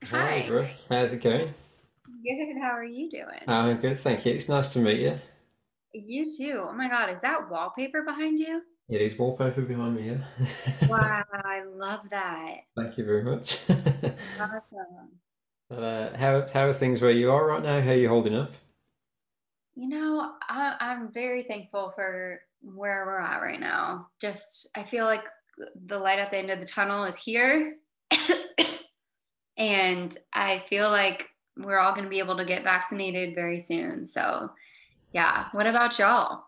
Hey, Hi, Brooke. How's it going? good. How are you doing? I'm good, thank you. It's nice to meet you. You too. Oh my God, is that wallpaper behind you? It is wallpaper behind me, yeah. Wow, I love that. Thank you very much. Awesome. But, how are things where you are right now? How are you holding up? I'm very thankful for where we're at right now. Just, I feel like the light at the end of the tunnel is here. And I feel like we're all going to be able to get vaccinated very soon. So, yeah. What about y'all?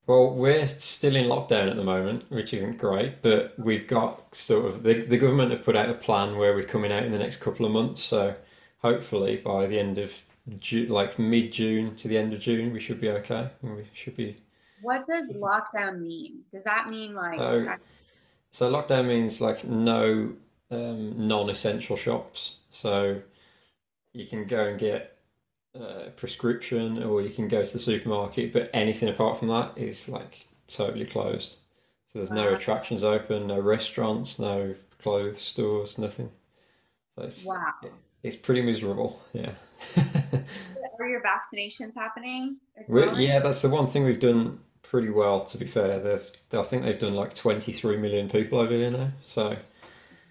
Well, we're still in lockdown at the moment, which isn't great, but we've got sort of the government have put out a plan where we're coming out in the next couple of months. So hopefully by the end of June, like mid-June to the end of June, we should be okay. And we should be. What does lockdown mean? Does that mean like, So So lockdown means like no non-essential shops. So you can go and get a prescription or you can go to the supermarket, but anything apart from that is like totally closed. So there's no wow, attractions open, no restaurants, no clothes stores, nothing. So wow. it's pretty miserable. Yeah. Are your vaccinations happening as we well? yeah, that's the one thing we've done pretty well, to be fair. I think they've done like 23 million people over here now. So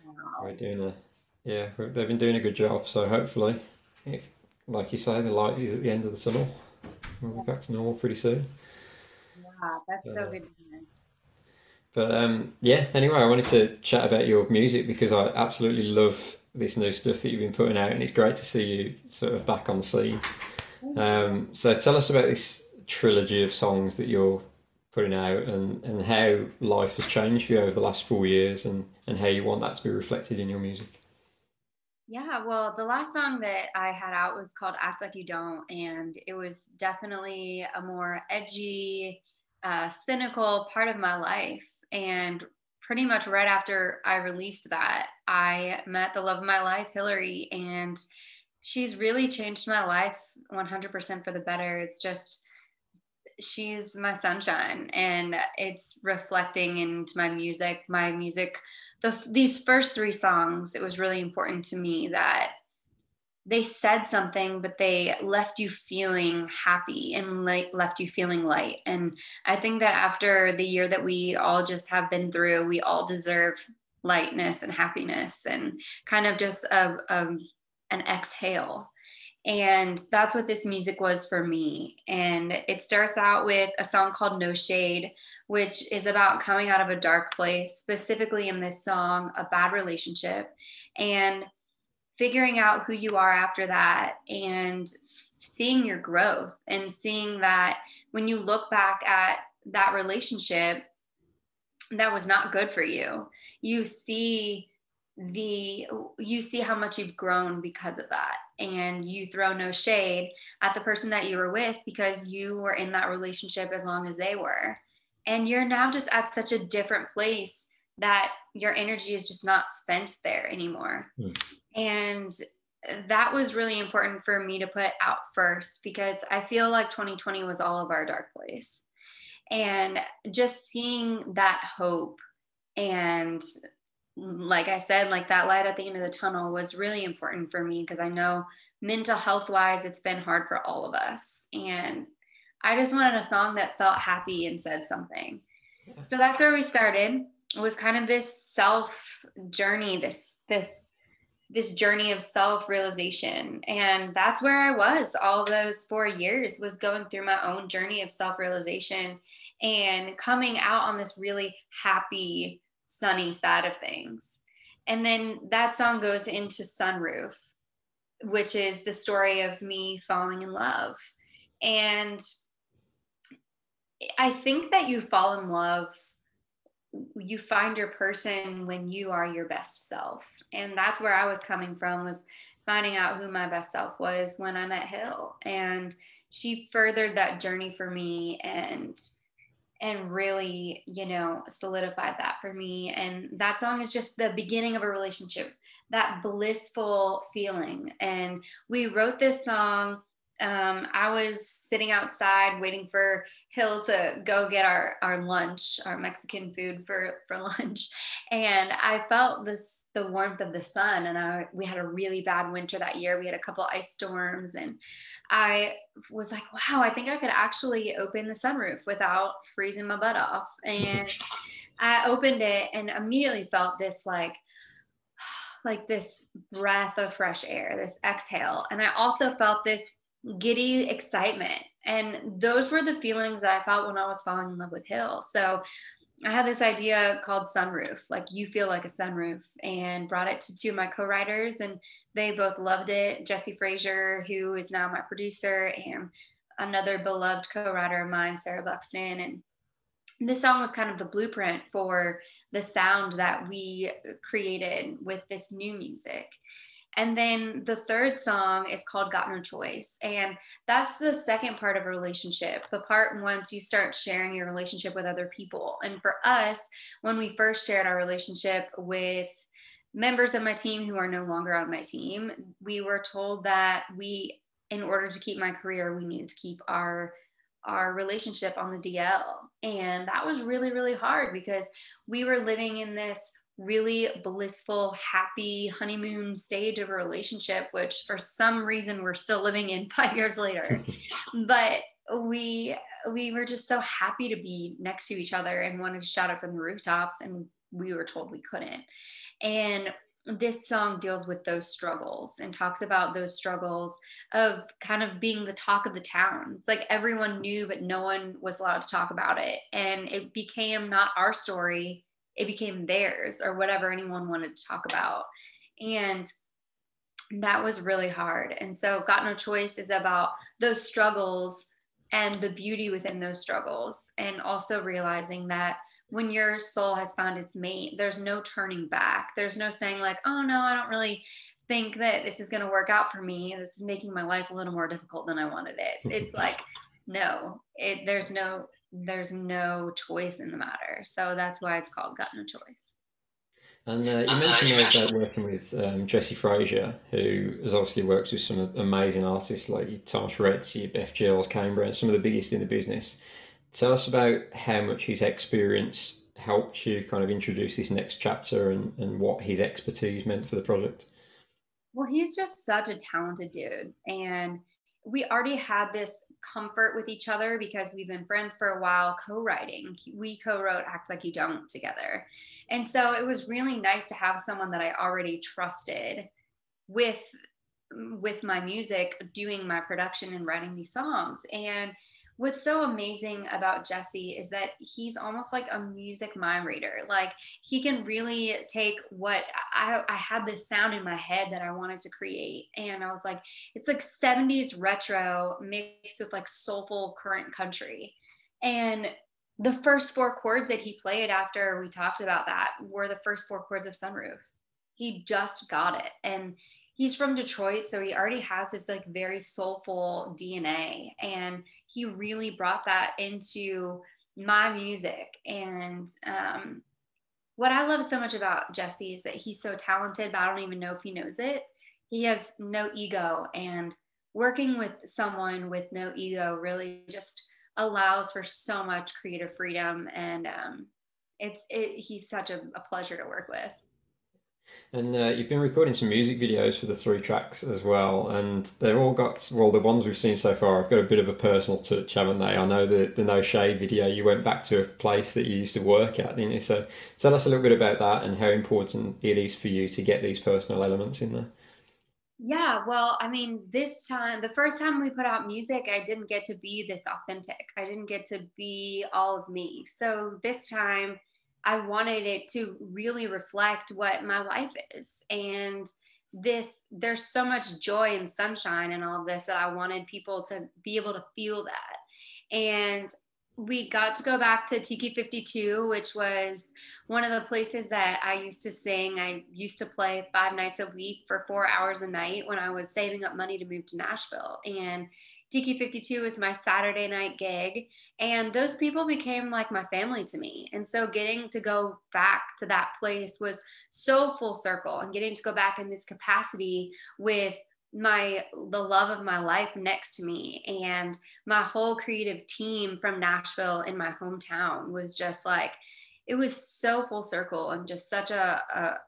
we're Wow. doing they've been doing a good job. So hopefully, if, like you say, the light is at the end of the tunnel, we'll be back to normal pretty soon. Yeah, that's But, so good to hear. yeah, anyway, I wanted to chat about your music because I absolutely love this new stuff that you've been putting out, and it's great to see you sort of back on the scene. Thank you. So tell us about this trilogy of songs that you're putting out and how life has changed for you over the last 4 years and how you want that to be reflected in your music. Yeah, well, the last song that I had out was called Act Like You Don't, and it was definitely a more edgy, cynical part of my life. And pretty much right after I released that, I met the love of my life, Hillary, and she's really changed my life 100% for the better. It's just, she's my sunshine and it's reflecting into my music. These first three songs, it was really important to me that they said something but they left you feeling happy and like left you feeling light. And I think that after the year that we all just have been through, we all deserve lightness and happiness and kind of just an exhale. And that's what this music was for me. And it starts out with a song called No Shade, which is about coming out of a dark place, specifically in this song, a bad relationship, and figuring out who you are after that and seeing your growth and seeing that when you look back at that relationship that was not good for you, you see the you see how much you've grown because of that, and you throw no shade at the person that you were with because you were in that relationship as long as they were, and you're now just at such a different place that your energy is just not spent there anymore. Hmm. And that was really important for me to put out first because I feel like 2020 was all of our dark place, and just seeing that hope and, like I said, like that light at the end of the tunnel was really important for me because I know mental health wise it's been hard for all of us, and I just wanted a song that felt happy and said something. So that's where we started. It was kind of this self journey, this journey of self-realization, and that's where I was all those 4 years, was going through my own journey of self-realization and coming out on this really happy sunny side of things. And then that song goes into Sunroof, which is the story of me falling in love. And I think that you fall in love, you find your person when you are your best self, and that's where I was coming from, was finding out who my best self was when I met Hill, and she furthered that journey for me and really, solidified that for me. And that song is just the beginning of a relationship, that blissful feeling. And we wrote this song. I was sitting outside waiting for hill to go get our lunch, our Mexican food for lunch. And I felt the warmth of the sun. And we had a really bad winter that year. We had a couple ice storms, and I was like, wow, I think I could actually open the sunroof without freezing my butt off. And I opened it and immediately felt this like this breath of fresh air, this exhale. And I also felt this giddy excitement. And those were the feelings that I felt when I was falling in love with Hill. So I had this idea called sunroof, like you feel like a sunroof, and brought it to two of my co-writers, and they both loved it. Jesse Frazier, who is now my producer, and another beloved co-writer of mine, Sarah Buxton. And this song was kind of the blueprint for the sound that we created with this new music. And then the third song is called Got No Choice. And that's the second part of a relationship, the part once you start sharing your relationship with other people. And for us, when we first shared our relationship with members of my team who are no longer on my team, we were told that in order to keep my career, we needed to keep our relationship on the DL. And that was really, really hard because we were living in this really blissful, happy honeymoon stage of a relationship, which for some reason we're still living in 5 years later. But we were just so happy to be next to each other and wanted to shout it from the rooftops, and we were told we couldn't. And this song deals with those struggles and talks about those struggles of kind of being the talk of the town. It's like everyone knew, but no one was allowed to talk about it. And it became not our story, it became theirs, or whatever anyone wanted to talk about. And that was really hard. And so Got No Choice is about those struggles and the beauty within those struggles, and also realizing that when your soul has found its mate, there's no turning back. There's no saying like, oh no, I don't really think that this is going to work out for me. This is making my life a little more difficult than I wanted it. It's like, no, there's no choice in the matter. So that's why it's called Got No Choice. And you mentioned there about working with Jesse Frazier, who has obviously worked with some amazing artists like Thomas Rhetz, your Beth Gills, Cambria, and some of the biggest in the business. Tell us about how much his experience helped you kind of introduce this next chapter, and what his expertise meant for the project. Well, he's just such a talented dude. And we already had this comfort with each other because we've been friends for a while, co-writing. We co-wrote Act Like You Don't together. And so it was really nice to have someone that I already trusted with my music, doing my production and writing these songs. And what's so amazing about Jesse is that he's almost like a music mind reader. Like he can really take what I had this sound in my head that I wanted to create. And I was like, it's like 70s retro mixed with like soulful current country. And the first four chords that he played after we talked about that were the first four chords of Sunroof. He just got it. And he's from Detroit, so he already has this like very soulful DNA, and he really brought that into my music. And what I love so much about Jesse is that he's so talented, but I don't even know if he knows it. He has no ego, and working with someone with no ego really just allows for so much creative freedom. And he's such a pleasure to work with. And you've been recording some music videos for the three tracks as well, and they've all got, well, the ones we've seen so far have got a bit of a personal touch, haven't they? I know the No Shave video, you went back to a place that you used to work at, didn't you? So tell us a little bit about that and how important it is for you to get these personal elements in there. Yeah, well, I mean, this time, the first time we put out music, I didn't get to be this authentic. I didn't get to be all of me. So this time, I wanted it to really reflect what my life is. And there's so much joy and sunshine and all of this that I wanted people to be able to feel that. And we got to go back to Tiki 52, which was one of the places that I used to sing. I used to play 5 nights a week for 4 hours a night when I was saving up money to move to Nashville. And Tiki 52 was my Saturday night gig. And those people became like my family to me. And so getting to go back to that place was so full circle, and getting to go back in this capacity with the love of my life next to me, and my whole creative team from Nashville in my hometown was just like, it was so full circle and just such a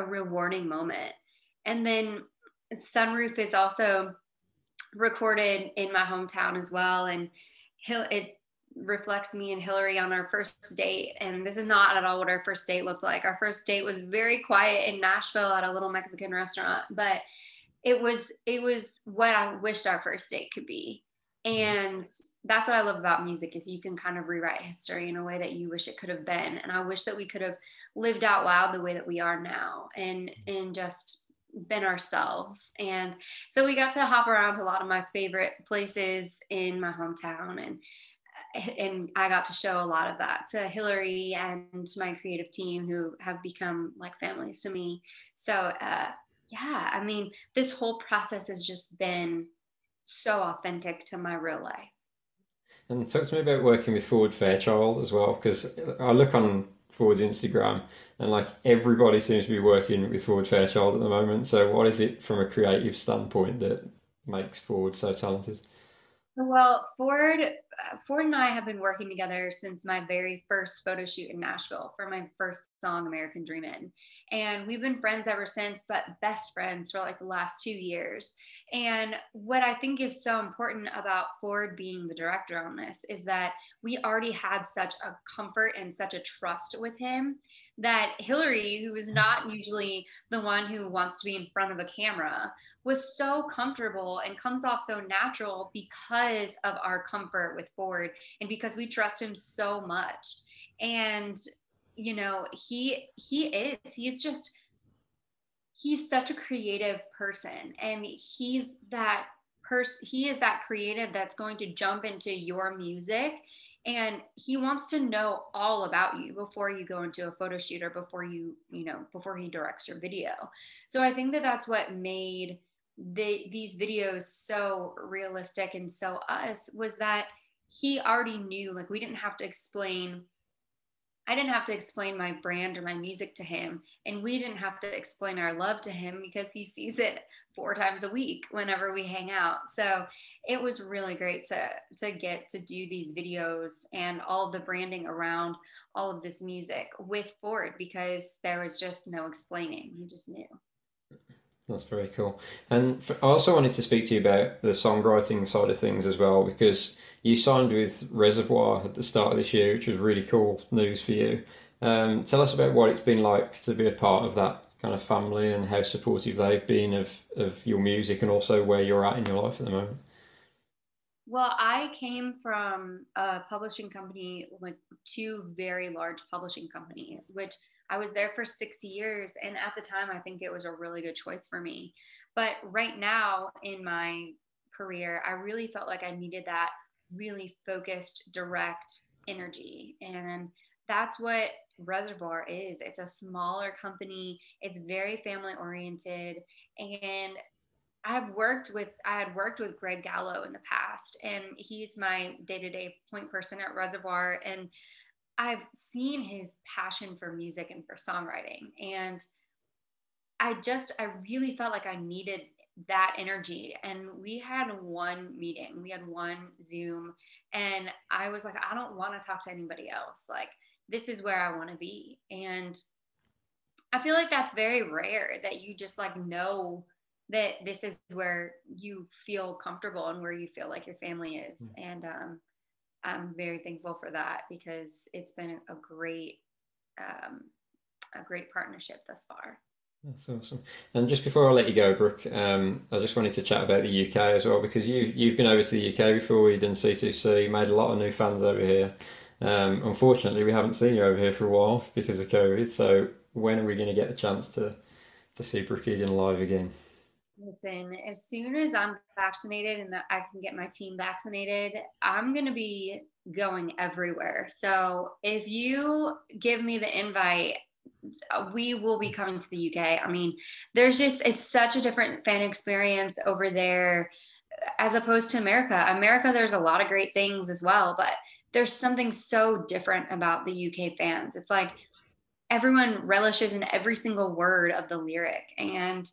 rewarding moment. And then Sunroof is also recorded in my hometown as well, and it reflects me and Hillary on our first date. And this is not at all what our first date looked like. Our first date was very quiet in Nashville at a little Mexican restaurant, but it was what I wished our first date could be. And that's what I love about music, is you can kind of rewrite history in a way that you wish it could have been. And I wish that we could have lived out loud the way that we are now, and just been ourselves. And so we got to hop around to a lot of my favorite places in my hometown, and I got to show a lot of that to Hillary and my creative team, who have become like families to me. So yeah, I mean, this whole process has just been so authentic to my real life. And talk to me about working with Ford Fairchild as well, because I look on Ford's Instagram and like everybody seems to be working with Ford Fairchild at the moment. So what is it from a creative standpoint that makes Ford so talented? Well, Ford and I have been working together since my very first photo shoot in Nashville for my first song, American Dreamin'. And we've been friends ever since, but best friends for like the last 2 years. And what I think is so important about Ford being the director on this is that we already had such a comfort and such a trust with him, that Hillary, who is not usually the one who wants to be in front of a camera, was so comfortable and comes off so natural because of our comfort with Ford, and because we trust him so much. And he's such a creative person, and he is that creative that's going to jump into your music, and he wants to know all about you before you go into a photo shoot, or before he directs your video. So I think that that's what made these videos so realistic and so us, was that he already knew. Like, I didn't have to explain my brand or my music to him, and we didn't have to explain our love to him, because he sees it 4 times a week whenever we hang out. So it was really great to get to do these videos and all of the branding around all of this music with Ford, because there was just no explaining. He just knew. That's very cool. And I also wanted to speak to you about the songwriting side of things as well, because you signed with Reservoir at the start of this year, which was really cool news for you. Tell us about what it's been like to be a part of that kind of family, and how supportive they've been of your music, and also where you're at in your life at the moment. Well, I came from a publishing company, like two very large publishing companies, which I was there for 6 years. And at the time, I think it was a really good choice for me. But right now in my career, I really felt like I needed that really focused, direct energy. And that's what Reservoir is. It's a smaller company, it's very family oriented. And I had worked with Greg Gallo in the past, and he's my day-to-day point person at Reservoir. And I've seen his passion for music and for songwriting. And I really felt like I needed that energy. And we had one meeting, we had one Zoom, and I was like, I don't want to talk to anybody else. Like, this is where I want to be. And I feel like that's very rare, that you just like know that this is where you feel comfortable and where you feel like your family is. And I'm very thankful for that, because it's been um, a great partnership thus far. That's awesome. And just before I let you go, Brooke, I just wanted to chat about the UK as well, because you've been over to the UK before. You've done C2C, made a lot of new fans over here. Unfortunately, we haven't seen you over here for a while because of COVID. So when are we going to get the chance to see Brooke Eden live again? Listen, as soon as I'm vaccinated and that I can get my team vaccinated, I'm going to be going everywhere. So if you give me the invite, we will be coming to the UK. I mean, it's such a different fan experience over there as opposed to America. America, there's a lot of great things as well, but there's something so different about the UK fans. It's like everyone relishes in every single word of the lyric. And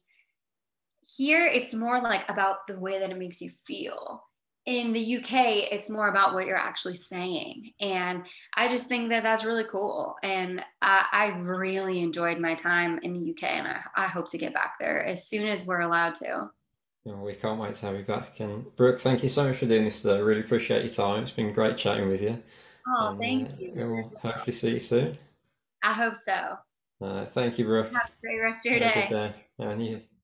Here, it's more like about the way that it makes you feel. In the UK, it's more about what you're actually saying. And I just think that that's really cool. And I really enjoyed my time in the UK, and I hope to get back there as soon as we're allowed to. Well, we can't wait to have you back. And Brooke, thank you so much for doing this today. I really appreciate your time. It's been great chatting with you, Oh, and thank you. we'll hopefully see you soon. I hope so. Thank you, Brooke. Have a great rest of your Have a good day. day. And you.